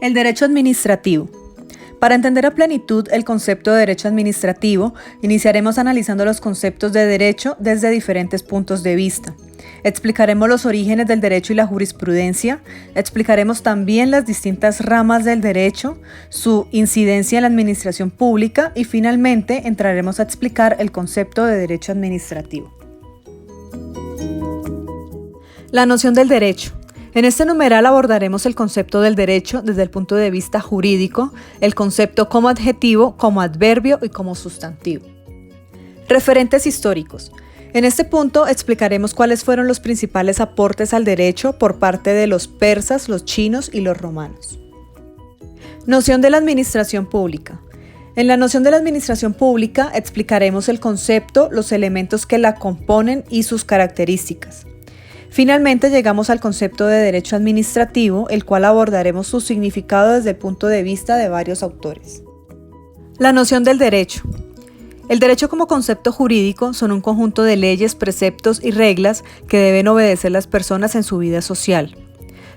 El derecho administrativo. Para entender a plenitud el concepto de derecho administrativo, iniciaremos analizando los conceptos de derecho desde diferentes puntos de vista. Explicaremos los orígenes del derecho y la jurisprudencia, explicaremos también las distintas ramas del derecho, su incidencia en la administración pública y finalmente entraremos a explicar el concepto de derecho administrativo. La noción del derecho. En este numeral abordaremos el concepto del derecho desde el punto de vista jurídico, el concepto como adjetivo, como adverbio y como sustantivo. Referentes históricos. En este punto explicaremos cuáles fueron los principales aportes al derecho por parte de los persas, los chinos y los romanos. Noción de la administración pública. En la noción de la administración pública explicaremos el concepto, los elementos que la componen y sus características. Finalmente llegamos al concepto de derecho administrativo, el cual abordaremos su significado desde el punto de vista de varios autores. La noción del derecho. El derecho como concepto jurídico son un conjunto de leyes, preceptos y reglas que deben obedecer las personas en su vida social.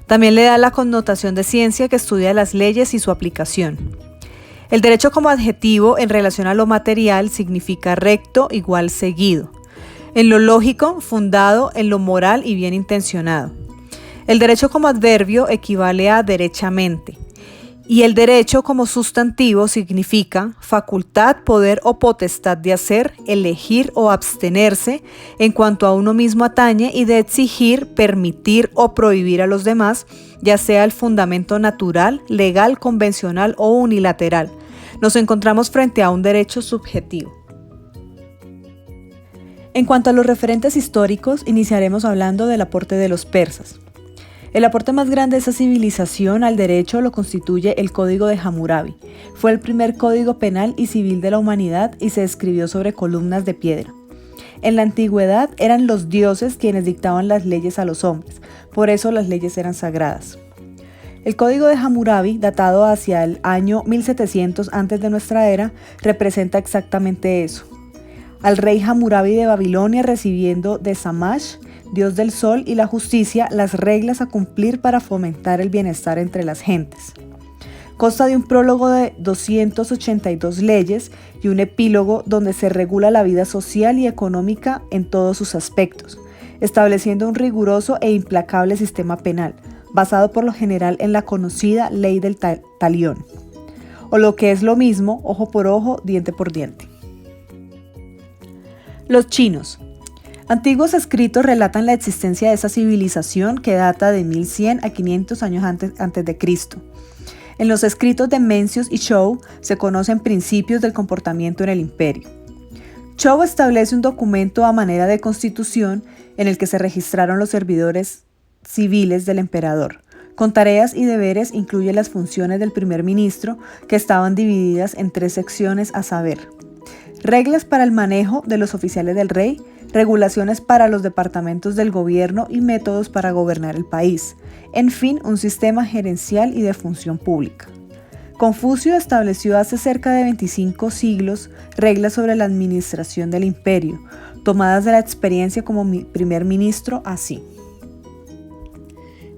También le da la connotación de ciencia que estudia las leyes y su aplicación. El derecho como adjetivo en relación a lo material significa recto, igual, seguido. En lo lógico, fundado, en lo moral y bien intencionado. El derecho como adverbio equivale a derechamente. Y el derecho como sustantivo significa facultad, poder o potestad de hacer, elegir o abstenerse en cuanto a uno mismo atañe y de exigir, permitir o prohibir a los demás, ya sea el fundamento natural, legal, convencional o unilateral. Nos encontramos frente a un derecho subjetivo. En cuanto a los referentes históricos, iniciaremos hablando del aporte de los persas. El aporte más grande de esa civilización al derecho lo constituye el Código de Hammurabi. Fue el primer código penal y civil de la humanidad y se escribió sobre columnas de piedra. En la antigüedad eran los dioses quienes dictaban las leyes a los hombres, por eso las leyes eran sagradas. El Código de Hammurabi, datado hacia el año 1700 antes de nuestra era, representa exactamente eso. Al rey Hammurabi de Babilonia recibiendo de Shamash, dios del sol y la justicia, las reglas a cumplir para fomentar el bienestar entre las gentes. Consta de un prólogo de 282 leyes y un epílogo donde se regula la vida social y económica en todos sus aspectos, estableciendo un riguroso e implacable sistema penal, basado por lo general en la conocida ley del talión, o lo que es lo mismo, ojo por ojo, diente por diente. Los chinos. Antiguos escritos relatan la existencia de esa civilización que data de 1100 a 500 años antes de Cristo. En los escritos de Mencius y Zhou se conocen principios del comportamiento en el imperio. Zhou establece un documento a manera de constitución en el que se registraron los servidores civiles del emperador. Con tareas y deberes incluye las funciones del primer ministro, que estaban divididas en 3 secciones a saber: reglas para el manejo de los oficiales del rey, regulaciones para los departamentos del gobierno y métodos para gobernar el país. En fin, un sistema gerencial y de función pública. Confucio estableció hace cerca de 25 siglos reglas sobre la administración del imperio, tomadas de la experiencia como primer ministro así.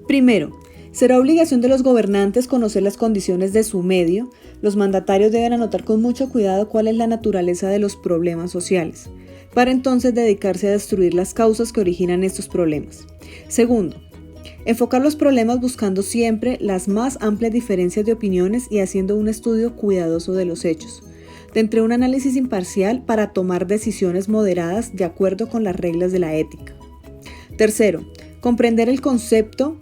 Primero, será obligación de los gobernantes conocer las condiciones de su medio. Los mandatarios deben anotar con mucho cuidado cuál es la naturaleza de los problemas sociales, para entonces dedicarse a destruir las causas que originan estos problemas. Segundo, enfocar los problemas buscando siempre las más amplias diferencias de opiniones y haciendo un estudio cuidadoso de los hechos, dentro de un análisis imparcial para tomar decisiones moderadas de acuerdo con las reglas de la ética. Tercero, comprender el concepto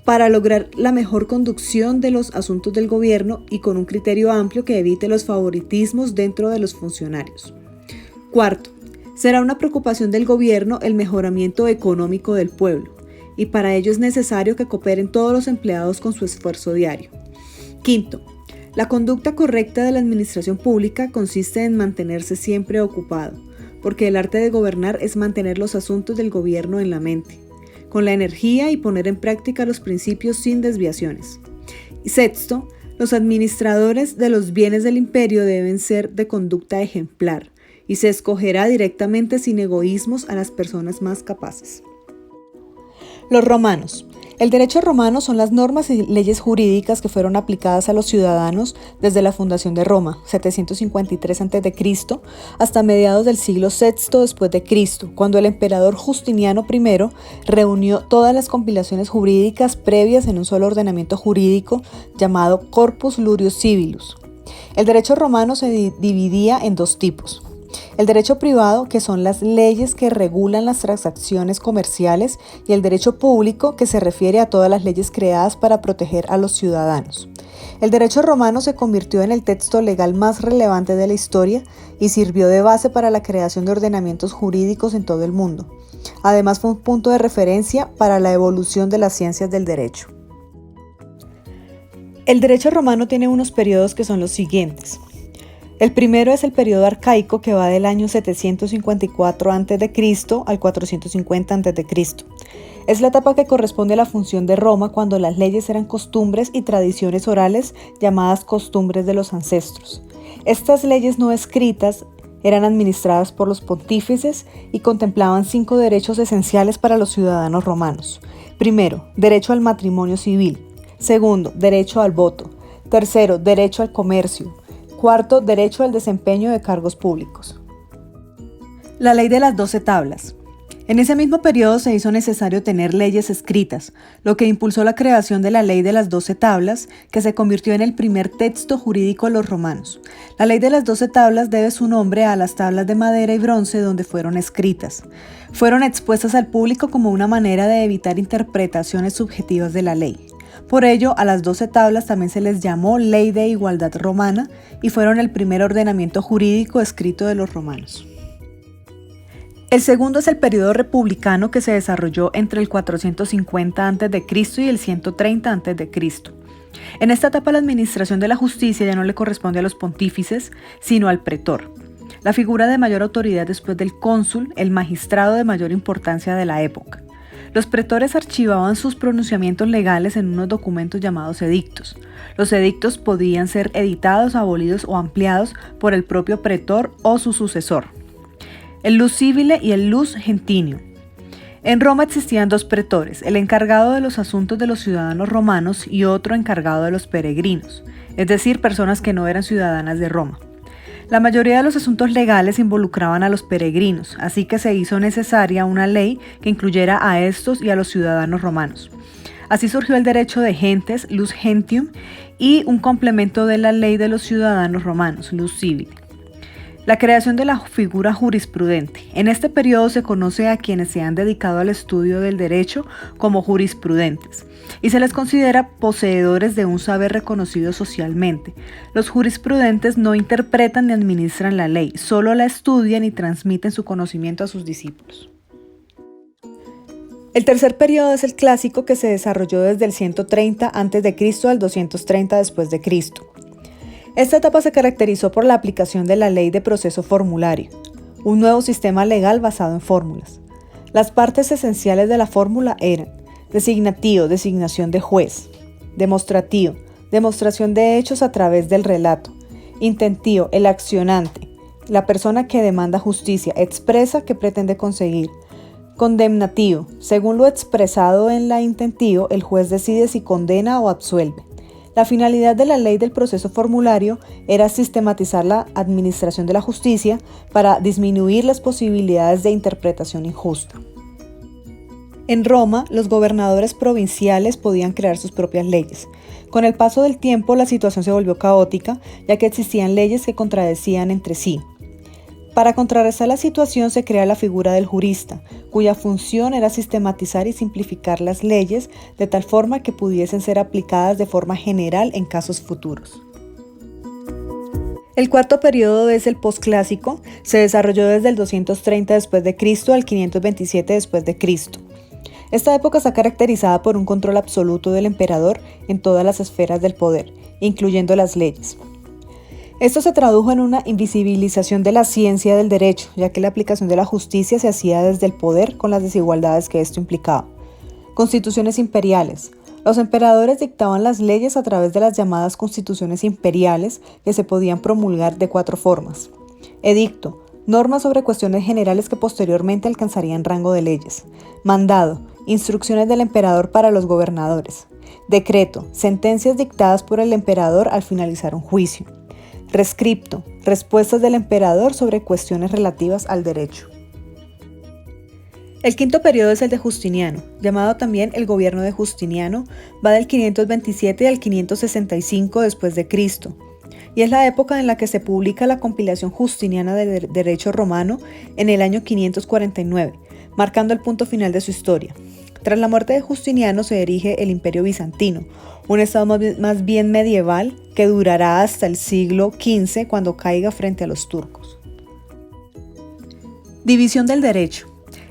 para lograr la mejor conducción de los asuntos del gobierno y con un criterio amplio que evite los favoritismos dentro de los funcionarios. Cuarto, será una preocupación del gobierno el mejoramiento económico del pueblo, y para ello es necesario que cooperen todos los empleados con su esfuerzo diario. Quinto, la conducta correcta de la administración pública consiste en mantenerse siempre ocupado, porque el arte de gobernar es mantener los asuntos del gobierno en la mente, con la energía y poner en práctica los principios sin desviaciones. Y sexto, los administradores de los bienes del imperio deben ser de conducta ejemplar y se escogerá directamente sin egoísmos a las personas más capaces. Los romanos. El derecho romano son las normas y leyes jurídicas que fueron aplicadas a los ciudadanos desde la fundación de Roma, 753 a.C., hasta mediados del siglo VI después de Cristo, cuando el emperador Justiniano I reunió todas las compilaciones jurídicas previas en un solo ordenamiento jurídico llamado Corpus Iuris Civilis. El derecho romano se dividía en dos tipos. El derecho privado, que son las leyes que regulan las transacciones comerciales, y el derecho público, que se refiere a todas las leyes creadas para proteger a los ciudadanos. El derecho romano se convirtió en el texto legal más relevante de la historia y sirvió de base para la creación de ordenamientos jurídicos en todo el mundo. Además, fue un punto de referencia para la evolución de las ciencias del derecho. El derecho romano tiene unos periodos que son los siguientes. El primero es el periodo arcaico, que va del año 754 a.C. al 450 a.C. Es la etapa que corresponde a la función de Roma, cuando las leyes eran costumbres y tradiciones orales llamadas costumbres de los ancestros. Estas leyes no escritas eran administradas por los pontífices y contemplaban 5 derechos esenciales para los ciudadanos romanos. Primero, derecho al matrimonio civil. Segundo, derecho al voto. Tercero, derecho al comercio. Cuarto, derecho al desempeño de cargos públicos. La ley de las 12 tablas. En ese mismo periodo se hizo necesario tener leyes escritas, lo que impulsó la creación de la ley de las 12 tablas, que se convirtió en el primer texto jurídico de los romanos. La ley de las 12 tablas debe su nombre a las tablas de madera y bronce donde fueron escritas. Fueron expuestas al público como una manera de evitar interpretaciones subjetivas de la ley. Por ello, a las 12 tablas también se les llamó Ley de Igualdad Romana y fueron el primer ordenamiento jurídico escrito de los romanos. El segundo es el periodo republicano, que se desarrolló entre el 450 a.C. y el 130 a.C. En esta etapa la administración de la justicia ya no le corresponde a los pontífices, sino al pretor, la figura de mayor autoridad después del cónsul, el magistrado de mayor importancia de la época. Los pretores archivaban sus pronunciamientos legales en unos documentos llamados edictos. Los edictos podían ser editados, abolidos o ampliados por el propio pretor o su sucesor. El Ius Civile y el Ius Gentium. En Roma existían 2 pretores, el encargado de los asuntos de los ciudadanos romanos y otro encargado de los peregrinos, es decir, personas que no eran ciudadanas de Roma. La mayoría de los asuntos legales involucraban a los peregrinos, así que se hizo necesaria una ley que incluyera a estos y a los ciudadanos romanos. Así surgió el derecho de gentes, Ius Gentium, y un complemento de la ley de los ciudadanos romanos, Ius Civile. La creación de la figura jurisprudente. En este periodo se conoce a quienes se han dedicado al estudio del derecho como jurisprudentes y se les considera poseedores de un saber reconocido socialmente. Los jurisprudentes no interpretan ni administran la ley, solo la estudian y transmiten su conocimiento a sus discípulos. El tercer periodo es el clásico, que se desarrolló desde el 130 a.C. al 230 después de Cristo. Esta etapa se caracterizó por la aplicación de la ley de proceso formulario, un nuevo sistema legal basado en fórmulas. Las partes esenciales de la fórmula eran designativo, designación de juez; demostrativo, demostración de hechos a través del relato; intentivo, el accionante, la persona que demanda justicia, expresa que pretende conseguir; condemnativo, según lo expresado en la intentivo, el juez decide si condena o absuelve. La finalidad de la ley del proceso formulario era sistematizar la administración de la justicia para disminuir las posibilidades de interpretación injusta. En Roma, los gobernadores provinciales podían crear sus propias leyes. Con el paso del tiempo, la situación se volvió caótica, ya que existían leyes que contradecían entre sí. Para contrarrestar la situación se crea la figura del jurista, cuya función era sistematizar y simplificar las leyes de tal forma que pudiesen ser aplicadas de forma general en casos futuros. El cuarto periodo es el posclásico, se desarrolló desde el 230 después de Cristo al 527 después de Cristo. Esta época está caracterizada por un control absoluto del emperador en todas las esferas del poder, incluyendo las leyes. Esto se tradujo en una invisibilización de la ciencia del derecho, ya que la aplicación de la justicia se hacía desde el poder con las desigualdades que esto implicaba. Constituciones imperiales. Los emperadores dictaban las leyes a través de las llamadas constituciones imperiales, que se podían promulgar de 4 formas. Edicto. Normas sobre cuestiones generales que posteriormente alcanzarían rango de leyes. Mandado. Instrucciones del emperador para los gobernadores. Decreto. Sentencias dictadas por el emperador al finalizar un juicio. Rescripto. Respuestas del emperador sobre cuestiones relativas al derecho. El quinto periodo es el de Justiniano, llamado también el gobierno de Justiniano, va del 527 al 565 después de Cristo, y es la época en la que se publica la compilación justiniana del derecho romano en el año 549, marcando el punto final de su historia. Tras la muerte de Justiniano se erige el Imperio Bizantino, un estado más bien medieval que durará hasta el siglo XV cuando caiga frente a los turcos. División del derecho.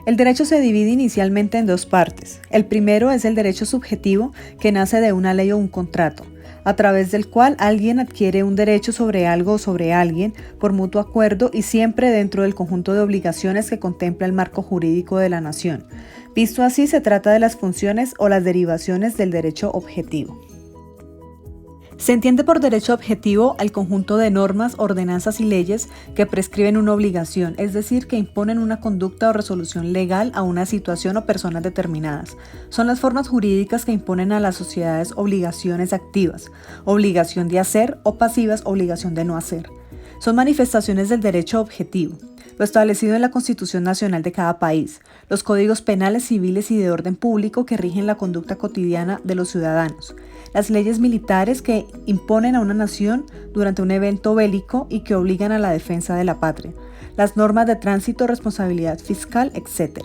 El derecho se divide inicialmente en dos partes. El primero es el derecho subjetivo, que nace de una ley o un contrato, a través del cual alguien adquiere un derecho sobre algo o sobre alguien por mutuo acuerdo y siempre dentro del conjunto de obligaciones que contempla el marco jurídico de la nación. Visto así, se trata de las funciones o las derivaciones del derecho objetivo. Se entiende por derecho objetivo al conjunto de normas, ordenanzas y leyes que prescriben una obligación, es decir, que imponen una conducta o resolución legal a una situación o personas determinadas. Son las formas jurídicas que imponen a las sociedades obligaciones activas, obligación de hacer, o pasivas, obligación de no hacer. Son manifestaciones del derecho objetivo, lo establecido en la Constitución Nacional de cada país, los códigos penales, civiles y de orden público que rigen la conducta cotidiana de los ciudadanos, las leyes militares que imponen a una nación durante un evento bélico y que obligan a la defensa de la patria, las normas de tránsito, responsabilidad fiscal, etc.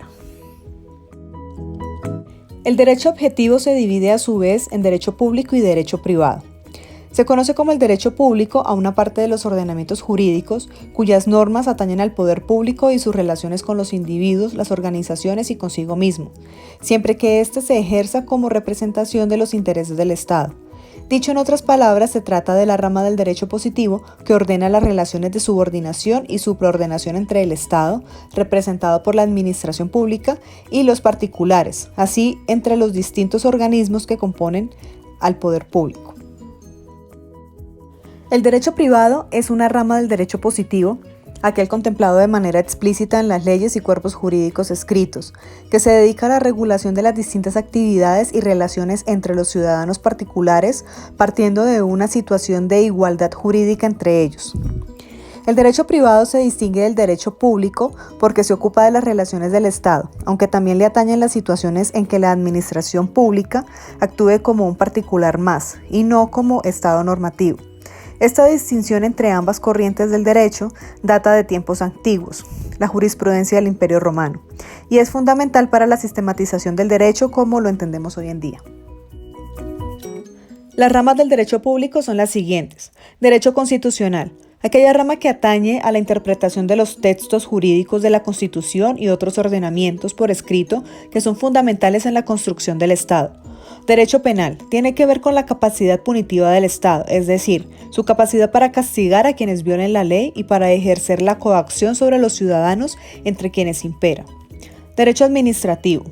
El derecho objetivo se divide a su vez en derecho público y derecho privado. Se conoce como el derecho público a una parte de los ordenamientos jurídicos cuyas normas atañen al poder público y sus relaciones con los individuos, las organizaciones y consigo mismo, siempre que éste se ejerza como representación de los intereses del Estado. Dicho en otras palabras, se trata de la rama del derecho positivo que ordena las relaciones de subordinación y supraordenación entre el Estado, representado por la administración pública, y los particulares, así entre los distintos organismos que componen al poder público. El derecho privado es una rama del derecho positivo, aquel contemplado de manera explícita en las leyes y cuerpos jurídicos escritos, que se dedica a la regulación de las distintas actividades y relaciones entre los ciudadanos particulares, partiendo de una situación de igualdad jurídica entre ellos. El derecho privado se distingue del derecho público porque se ocupa de las relaciones del Estado, aunque también le atañen las situaciones en que la administración pública actúe como un particular más y no como Estado normativo. Esta distinción entre ambas corrientes del derecho data de tiempos antiguos, la jurisprudencia del Imperio Romano, y es fundamental para la sistematización del derecho como lo entendemos hoy en día. Las ramas del derecho público son las siguientes: derecho constitucional, aquella rama que atañe a la interpretación de los textos jurídicos de la Constitución y otros ordenamientos por escrito que son fundamentales en la construcción del Estado. Derecho penal tiene que ver con la capacidad punitiva del Estado, es decir, su capacidad para castigar a quienes violen la ley y para ejercer la coacción sobre los ciudadanos entre quienes impera. Derecho administrativo,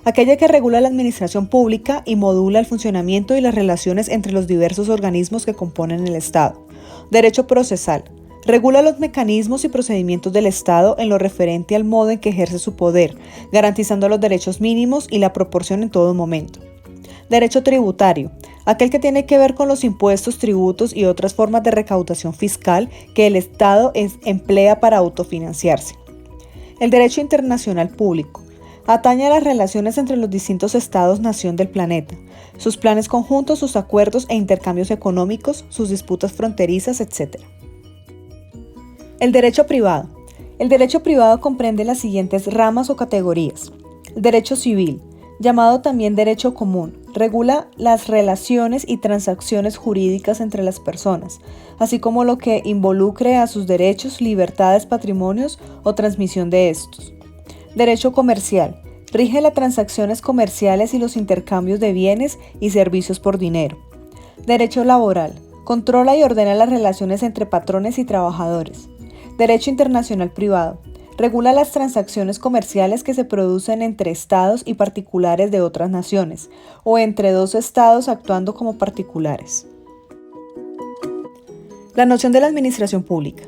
aquella que regula la administración pública y modula el funcionamiento y las relaciones entre los diversos organismos que componen el Estado. Derecho procesal, regula los mecanismos y procedimientos del Estado en lo referente al modo en que ejerce su poder, garantizando los derechos mínimos y la proporción en todo momento. Derecho tributario, aquel que tiene que ver con los impuestos, tributos y otras formas de recaudación fiscal que el Estado emplea para autofinanciarse. El derecho internacional público, atañe a las relaciones entre los distintos estados-nación del planeta, sus planes conjuntos, sus acuerdos e intercambios económicos, sus disputas fronterizas, etc. El derecho privado. El derecho privado comprende las siguientes ramas o categorías. El derecho civil, llamado también derecho común, regula las relaciones y transacciones jurídicas entre las personas, así como lo que involucre a sus derechos, libertades, patrimonios o transmisión de estos. Derecho comercial, rige las transacciones comerciales y los intercambios de bienes y servicios por dinero. Derecho laboral, controla y ordena las relaciones entre patrones y trabajadores. Derecho internacional privado, regula las transacciones comerciales que se producen entre estados y particulares de otras naciones, o entre dos estados actuando como particulares. La noción de la administración pública.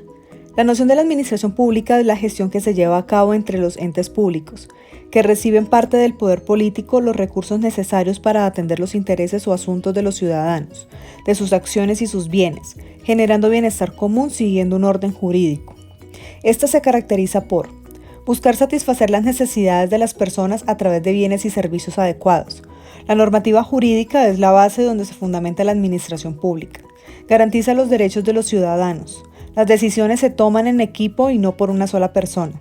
La noción de la administración pública es la gestión que se lleva a cabo entre los entes públicos, que reciben parte del poder político los recursos necesarios para atender los intereses o asuntos de los ciudadanos, de sus acciones y sus bienes, generando bienestar común siguiendo un orden jurídico. Esta se caracteriza por buscar satisfacer las necesidades de las personas a través de bienes y servicios adecuados. La normativa jurídica es la base donde se fundamenta la administración pública. Garantiza los derechos de los ciudadanos. Las decisiones se toman en equipo y no por una sola persona.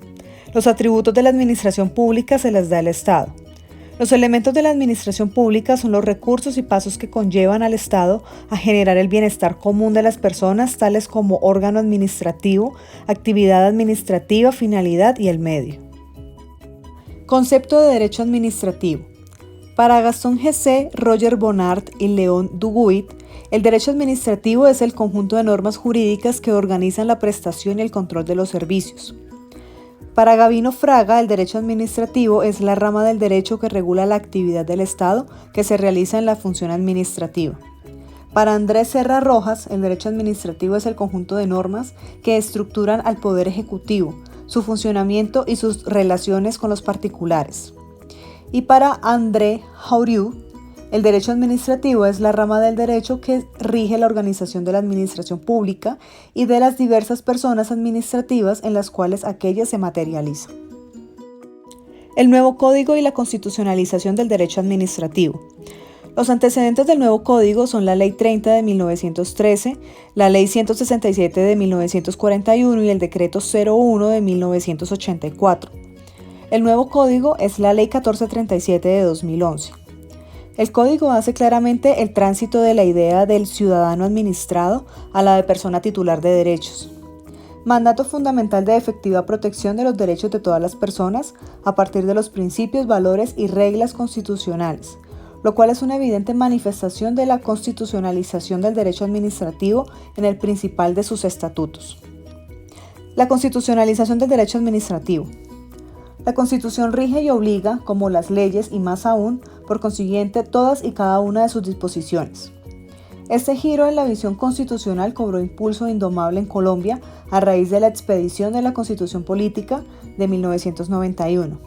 Los atributos de la administración pública se les da el Estado. Los elementos de la administración pública son los recursos y pasos que conllevan al Estado a generar el bienestar común de las personas, tales como órgano administrativo, actividad administrativa, finalidad y el medio. Concepto de derecho administrativo. Para Gastón G.C., Roger Bonnard y León Duguid, el derecho administrativo es el conjunto de normas jurídicas que organizan la prestación y el control de los servicios. Para Gavino Fraga, el derecho administrativo es la rama del derecho que regula la actividad del Estado que se realiza en la función administrativa. Para Andrés Serra Rojas, el derecho administrativo es el conjunto de normas que estructuran al Poder Ejecutivo, su funcionamiento y sus relaciones con los particulares. Y para André Jauriu, el derecho administrativo es la rama del derecho que rige la organización de la administración pública y de las diversas personas administrativas en las cuales aquella se materializa. El nuevo Código y la constitucionalización del derecho administrativo. Los antecedentes del nuevo Código son la Ley 30 de 1913, la Ley 167 de 1941 y el Decreto 01 de 1984. El nuevo Código es la Ley 1437 de 2011. El Código hace claramente el tránsito de la idea del ciudadano administrado a la de persona titular de derechos. Mandato fundamental de efectiva protección de los derechos de todas las personas a partir de los principios, valores y reglas constitucionales, lo cual es una evidente manifestación de la constitucionalización del derecho administrativo en el principal de sus estatutos. La constitucionalización del derecho administrativo. La Constitución rige y obliga, como las leyes y más aún, por consiguiente, todas y cada una de sus disposiciones. Este giro en la visión constitucional cobró impulso indomable en Colombia a raíz de la expedición de la Constitución Política de 1991.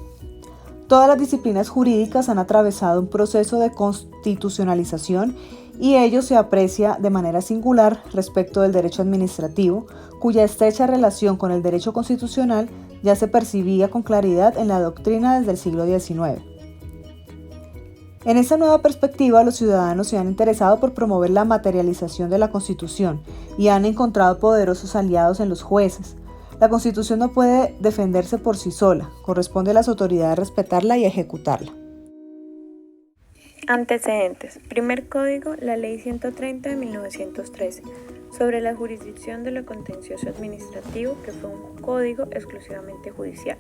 Todas las disciplinas jurídicas han atravesado un proceso de constitucionalización y ello se aprecia de manera singular respecto del derecho administrativo, cuya estrecha relación con el derecho constitucional ya se percibía con claridad en la doctrina desde el siglo XIX. En esta nueva perspectiva, los ciudadanos se han interesado por promover la materialización de la Constitución y han encontrado poderosos aliados en los jueces. La Constitución no puede defenderse por sí sola, corresponde a las autoridades respetarla y ejecutarla. Antecedentes. Primer código, la Ley 130 de 1913, sobre la jurisdicción de lo contencioso administrativo, que fue un código exclusivamente judicial.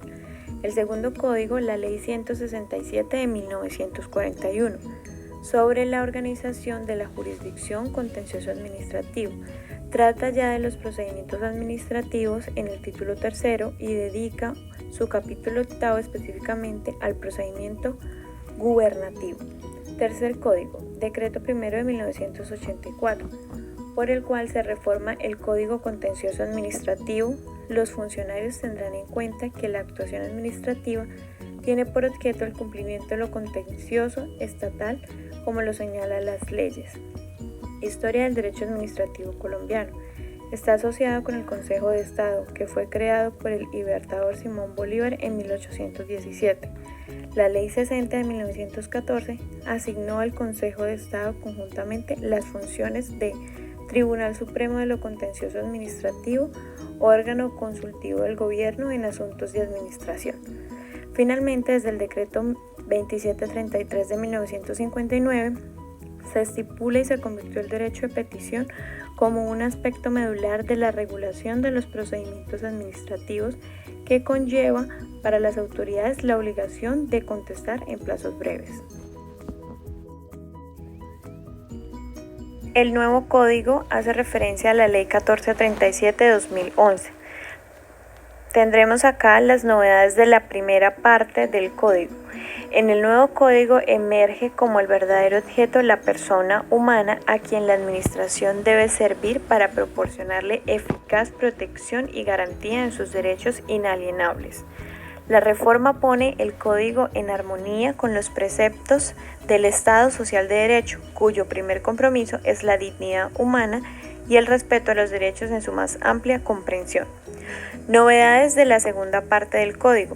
El segundo código, la Ley 167 de 1941, sobre la organización de la jurisdicción contencioso administrativo. Trata ya de los procedimientos administrativos en el título tercero y dedica su capítulo octavo específicamente al procedimiento gubernativo. Tercer código, decreto primero de 1984, por el cual se reforma el Código Contencioso Administrativo. Los funcionarios tendrán en cuenta que la actuación administrativa tiene por objeto el cumplimiento de lo contencioso estatal, como lo señalan las leyes. Historia del derecho administrativo colombiano. Está asociado con el Consejo de Estado, que fue creado por el libertador Simón Bolívar en 1817. La Ley 60 de 1914 asignó al Consejo de Estado conjuntamente las funciones de Tribunal Supremo de lo Contencioso Administrativo, órgano consultivo del gobierno en asuntos de administración. Finalmente, desde el decreto 2733 de 1959, se estipula y se convirtió el derecho de petición como un aspecto medular de la regulación de los procedimientos administrativos que conlleva para las autoridades la obligación de contestar en plazos breves. El nuevo código hace referencia a la Ley 1437 de 2011. Tendremos acá las novedades de la primera parte del código. En el nuevo código emerge como el verdadero objeto la persona humana a quien la administración debe servir para proporcionarle eficaz protección y garantía en sus derechos inalienables. La reforma pone el código en armonía con los preceptos del Estado Social de Derecho, cuyo primer compromiso es la dignidad humana y el respeto a los derechos en su más amplia comprensión. Novedades de la segunda parte del código.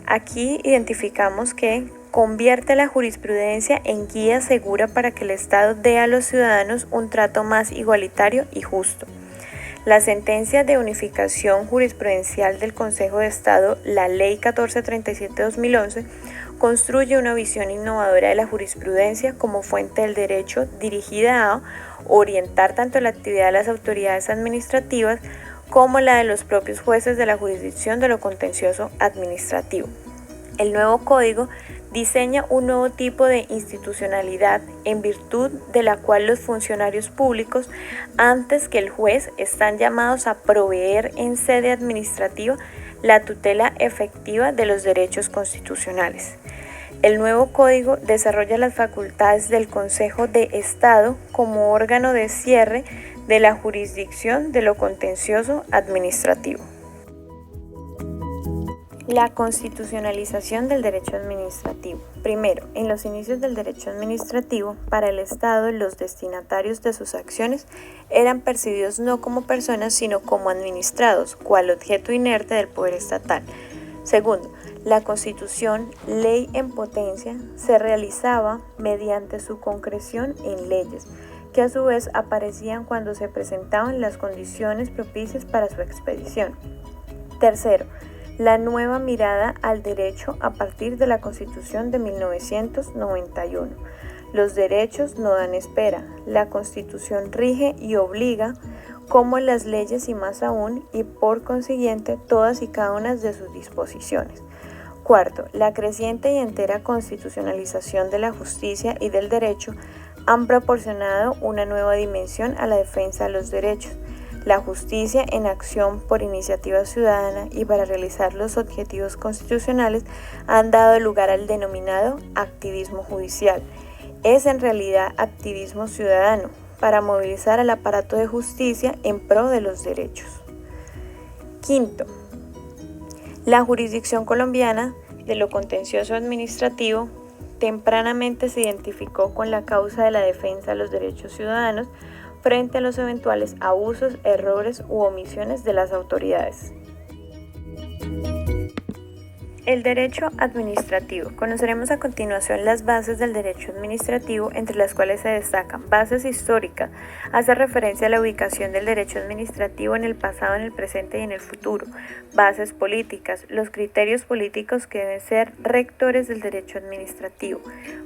Aquí identificamos que convierte la jurisprudencia en guía segura para que el Estado dé a los ciudadanos un trato más igualitario y justo. La sentencia de unificación jurisprudencial del Consejo de Estado, la Ley 1437-2011, construye una visión innovadora de la jurisprudencia como fuente del derecho dirigida a orientar tanto la actividad de las autoridades administrativas como la de los propios jueces de la jurisdicción de lo contencioso administrativo. El nuevo código diseña un nuevo tipo de institucionalidad en virtud de la cual los funcionarios públicos, antes que el juez, están llamados a proveer en sede administrativa la tutela efectiva de los derechos constitucionales. El nuevo código desarrolla las facultades del Consejo de Estado como órgano de cierre de la jurisdicción de lo contencioso administrativo. La constitucionalización del derecho administrativo. Primero, en los inicios del derecho administrativo, para el Estado, los destinatarios de sus acciones eran percibidos no como personas, sino como administrados, cual objeto inerte del poder estatal. Segundo, la Constitución, ley en potencia, se realizaba mediante su concreción en leyes, que a su vez aparecían cuando se presentaban las condiciones propicias para su expedición. Tercero, la nueva mirada al derecho a partir de la Constitución de 1991. Los derechos no dan espera. La Constitución rige y obliga, como las leyes y más aún, y por consiguiente todas y cada una de sus disposiciones. Cuarto, la creciente y entera constitucionalización de la justicia y del derecho han proporcionado una nueva dimensión a la defensa de los derechos. La justicia en acción por iniciativa ciudadana y para realizar los objetivos constitucionales han dado lugar al denominado activismo judicial. Es en realidad activismo ciudadano para movilizar al aparato de justicia en pro de los derechos. Quinto, la jurisdicción colombiana de lo contencioso administrativo tempranamente se identificó con la causa de la defensa de los derechos ciudadanos frente a los eventuales abusos, errores u omisiones de las autoridades. El derecho administrativo. Conoceremos a continuación las bases del derecho administrativo, entre las cuales se destacan bases históricas. Hace referencia a la ubicación del derecho administrativo en el pasado, en el presente y en el futuro. Bases políticas. Los criterios políticos que deben ser rectores del derecho administrativo.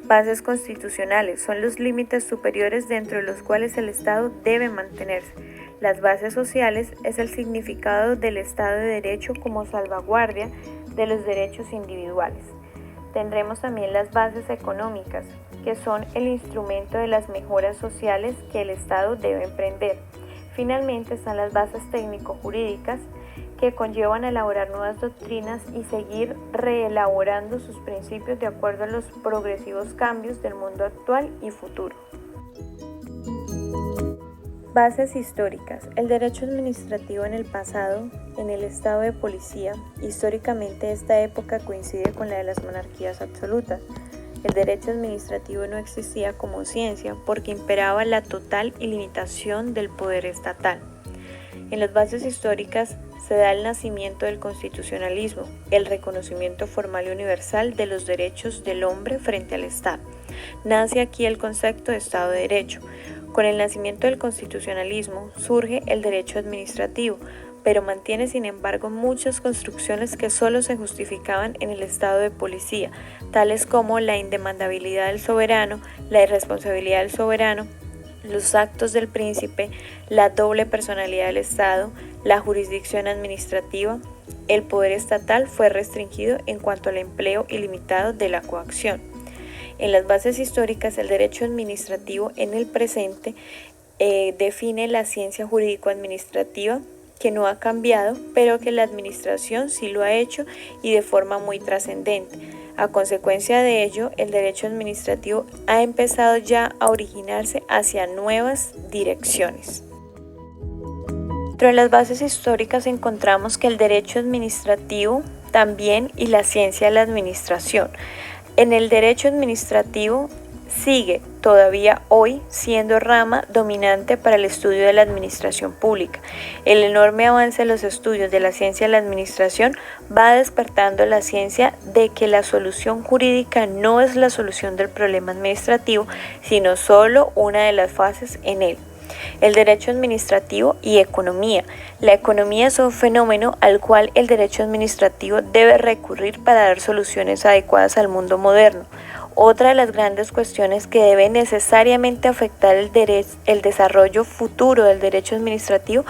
Bases constitucionales. Son los límites superiores dentro de los cuales el Estado debe mantenerse. Las bases sociales es el significado del Estado de Derecho como salvaguardia de los derechos individuales. Tendremos también las bases económicas, que son el instrumento de las mejoras sociales que el Estado debe emprender. Finalmente están las bases técnico-jurídicas, que conllevan a elaborar nuevas doctrinas y seguir reelaborando sus principios de acuerdo a los progresivos cambios del mundo actual y futuro. Bases históricas. El derecho administrativo en el pasado, en el estado de policía, históricamente esta época coincide con la de las monarquías absolutas. El derecho administrativo no existía como ciencia porque imperaba la total ilimitación del poder estatal. En las bases históricas se da el nacimiento del constitucionalismo, el reconocimiento formal y universal de los derechos del hombre frente al Estado. Nace aquí el concepto de Estado de Derecho. Con el nacimiento del constitucionalismo surge el derecho administrativo, pero mantiene sin embargo muchas construcciones que solo se justificaban en el estado de policía, tales como la indemandabilidad del soberano, la irresponsabilidad del soberano, los actos del príncipe, la doble personalidad del Estado, la jurisdicción administrativa. El poder estatal fue restringido en cuanto al empleo ilimitado de la coacción. En las bases históricas, el derecho administrativo en el presente define la ciencia jurídico-administrativa que no ha cambiado, pero que la administración sí lo ha hecho y de forma muy trascendente. A consecuencia de ello, el derecho administrativo ha empezado ya a originarse hacia nuevas direcciones. Dentro de las bases históricas encontramos que el derecho administrativo también y la ciencia de la administración. En el derecho administrativo sigue todavía hoy siendo rama dominante para el estudio de la administración pública. El enorme avance en los estudios de la ciencia de la administración va despertando la ciencia de que la solución jurídica no es la solución del problema administrativo, sino solo una de las fases en él. El derecho administrativo y economía. La economía es un fenómeno al cual el derecho administrativo debe recurrir para dar soluciones adecuadas al mundo moderno. Otra de las grandes cuestiones que debe necesariamente afectar el desarrollo futuro del derecho administrativo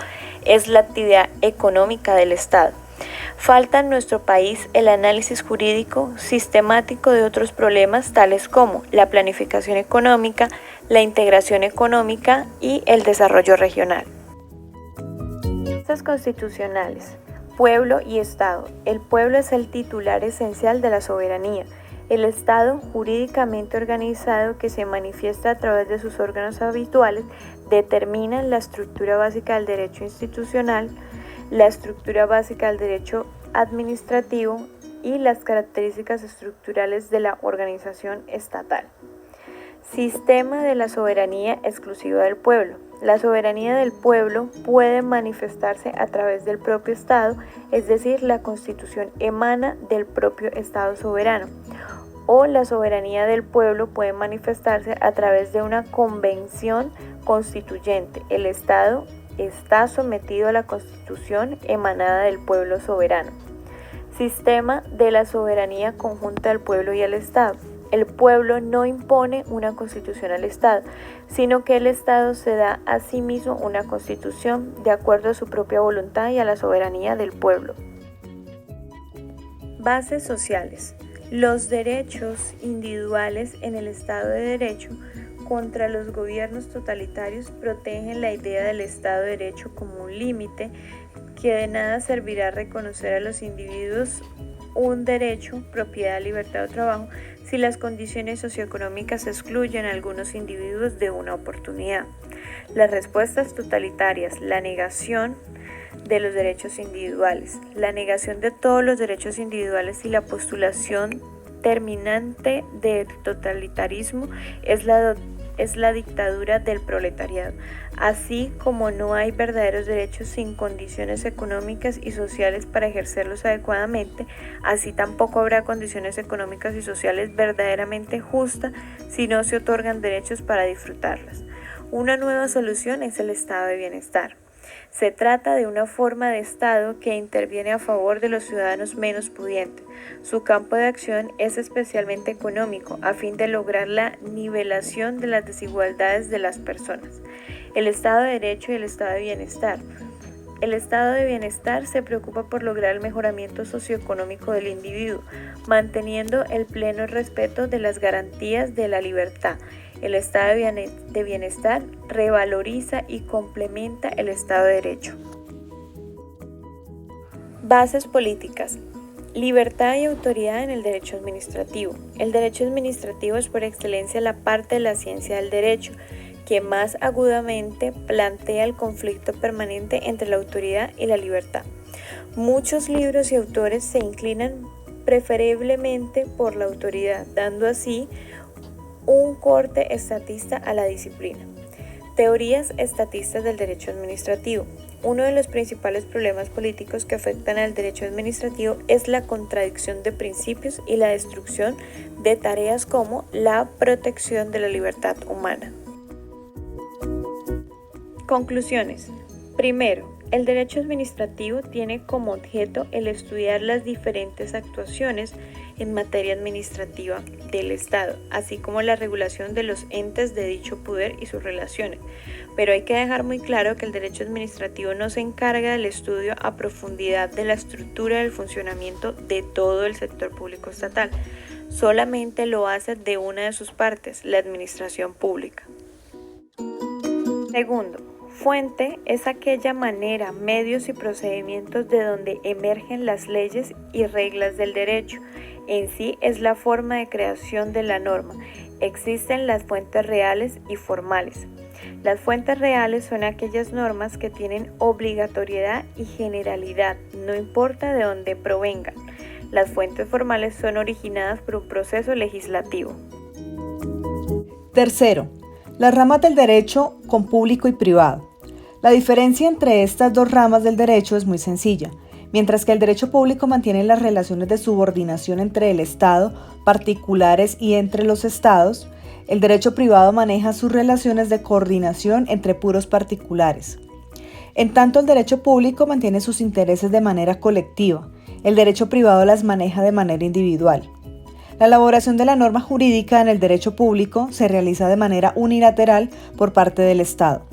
es la actividad económica del Estado. Falta en nuestro país el análisis jurídico sistemático de otros problemas tales como la planificación económica, la integración económica y el desarrollo regional. Estas constitucionales, pueblo y Estado. El pueblo es el titular esencial de la soberanía. El Estado, jurídicamente organizado que se manifiesta a través de sus órganos habituales, determina la estructura básica del derecho institucional, la estructura básica del derecho administrativo y las características estructurales de la organización estatal. Sistema de la soberanía exclusiva del pueblo. La soberanía del pueblo puede manifestarse a través del propio Estado, es decir, la Constitución emana del propio Estado soberano. O la soberanía del pueblo puede manifestarse a través de una convención constituyente. El Estado está sometido a la Constitución emanada del pueblo soberano. Sistema de la soberanía conjunta del pueblo y el Estado. El pueblo no impone una constitución al Estado, sino que el Estado se da a sí mismo una constitución de acuerdo a su propia voluntad y a la soberanía del pueblo. Bases sociales. Los derechos individuales en el Estado de Derecho contra los gobiernos totalitarios protegen la idea del Estado de Derecho como un límite que de nada servirá reconocer a los individuos un derecho, propiedad, libertad o trabajo si las condiciones socioeconómicas excluyen a algunos individuos de una oportunidad. Las respuestas totalitarias, la negación de los derechos individuales, la negación de todos los derechos individuales y la postulación terminante del totalitarismo es la dictadura del proletariado. Así como no hay verdaderos derechos sin condiciones económicas y sociales para ejercerlos adecuadamente, así tampoco habrá condiciones económicas y sociales verdaderamente justas si no se otorgan derechos para disfrutarlas. Una nueva solución es el estado de bienestar. Se trata de una forma de Estado que interviene a favor de los ciudadanos menos pudientes. Su campo de acción es especialmente económico, a fin de lograr la nivelación de las desigualdades de las personas. El Estado de Derecho y el Estado de Bienestar. El estado de bienestar se preocupa por lograr el mejoramiento socioeconómico del individuo, manteniendo el pleno respeto de las garantías de la libertad. El estado de bienestar revaloriza y complementa el Estado de Derecho. Bases políticas. Libertad y autoridad en el derecho administrativo. El derecho administrativo es por excelencia la parte de la ciencia del derecho que más agudamente plantea el conflicto permanente entre la autoridad y la libertad. Muchos libros y autores se inclinan preferiblemente por la autoridad, dando así un corte estatista a la disciplina. Teorías estatistas del derecho administrativo. Uno de los principales problemas políticos que afectan al derecho administrativo es la contradicción de principios y la destrucción de tareas como la protección de la libertad humana. Conclusiones. Primero, el derecho administrativo tiene como objeto el estudiar las diferentes actuaciones en materia administrativa del Estado, así como la regulación de los entes de dicho poder y sus relaciones. Pero hay que dejar muy claro que el derecho administrativo no se encarga del estudio a profundidad de la estructura del funcionamiento de todo el sector público estatal, solamente lo hace de una de sus partes, la administración pública. Segundo, fuente es aquella manera, medios y procedimientos de donde emergen las leyes y reglas del derecho. En sí es la forma de creación de la norma. Existen las fuentes reales y formales. Las fuentes reales son aquellas normas que tienen obligatoriedad y generalidad, no importa de dónde provengan. Las fuentes formales son originadas por un proceso legislativo. Tercero, las ramas del derecho con público y privado. La diferencia entre estas dos ramas del derecho es muy sencilla. Mientras que el derecho público mantiene las relaciones de subordinación entre el Estado, particulares y entre los Estados, el derecho privado maneja sus relaciones de coordinación entre puros particulares. En tanto, el derecho público mantiene sus intereses de manera colectiva, el derecho privado las maneja de manera individual. La elaboración de la norma jurídica en el derecho público se realiza de manera unilateral por parte del Estado.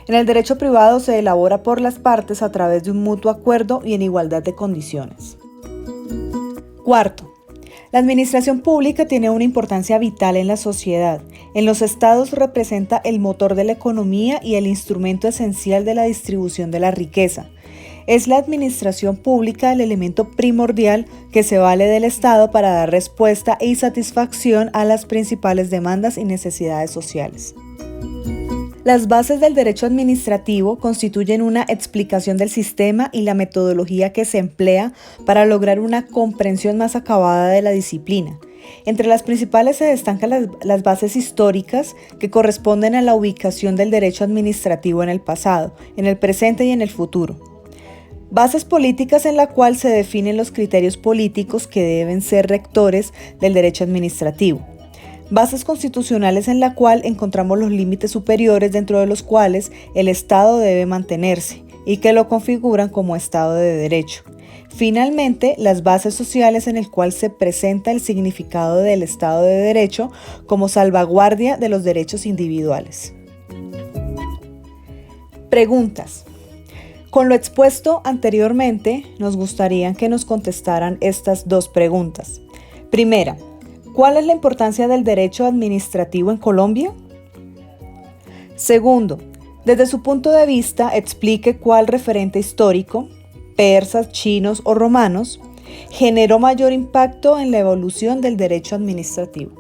En el derecho privado se elabora por las partes a través de un mutuo acuerdo y en igualdad de condiciones. Cuarto, la administración pública tiene una importancia vital en la sociedad. En los estados representa el motor de la economía y el instrumento esencial de la distribución de la riqueza. Es la administración pública el elemento primordial que se vale del Estado para dar respuesta y satisfacción a las principales demandas y necesidades sociales. Las bases del derecho administrativo constituyen una explicación del sistema y la metodología que se emplea para lograr una comprensión más acabada de la disciplina. Entre las principales se destacan las bases históricas que corresponden a la ubicación del derecho administrativo en el pasado, en el presente y en el futuro. Bases políticas en la cual se definen los criterios políticos que deben ser rectores del derecho administrativo. Bases constitucionales en la cual encontramos los límites superiores dentro de los cuales el Estado debe mantenerse y que lo configuran como Estado de Derecho. Finalmente, las bases sociales en el cual se presenta el significado del Estado de Derecho como salvaguardia de los derechos individuales. Preguntas. Con lo expuesto anteriormente, nos gustaría que nos contestaran estas dos preguntas. Primera, ¿cuál es la importancia del derecho administrativo en Colombia? Segundo, desde su punto de vista, explique cuál referente histórico, persas, chinos o romanos, generó mayor impacto en la evolución del derecho administrativo.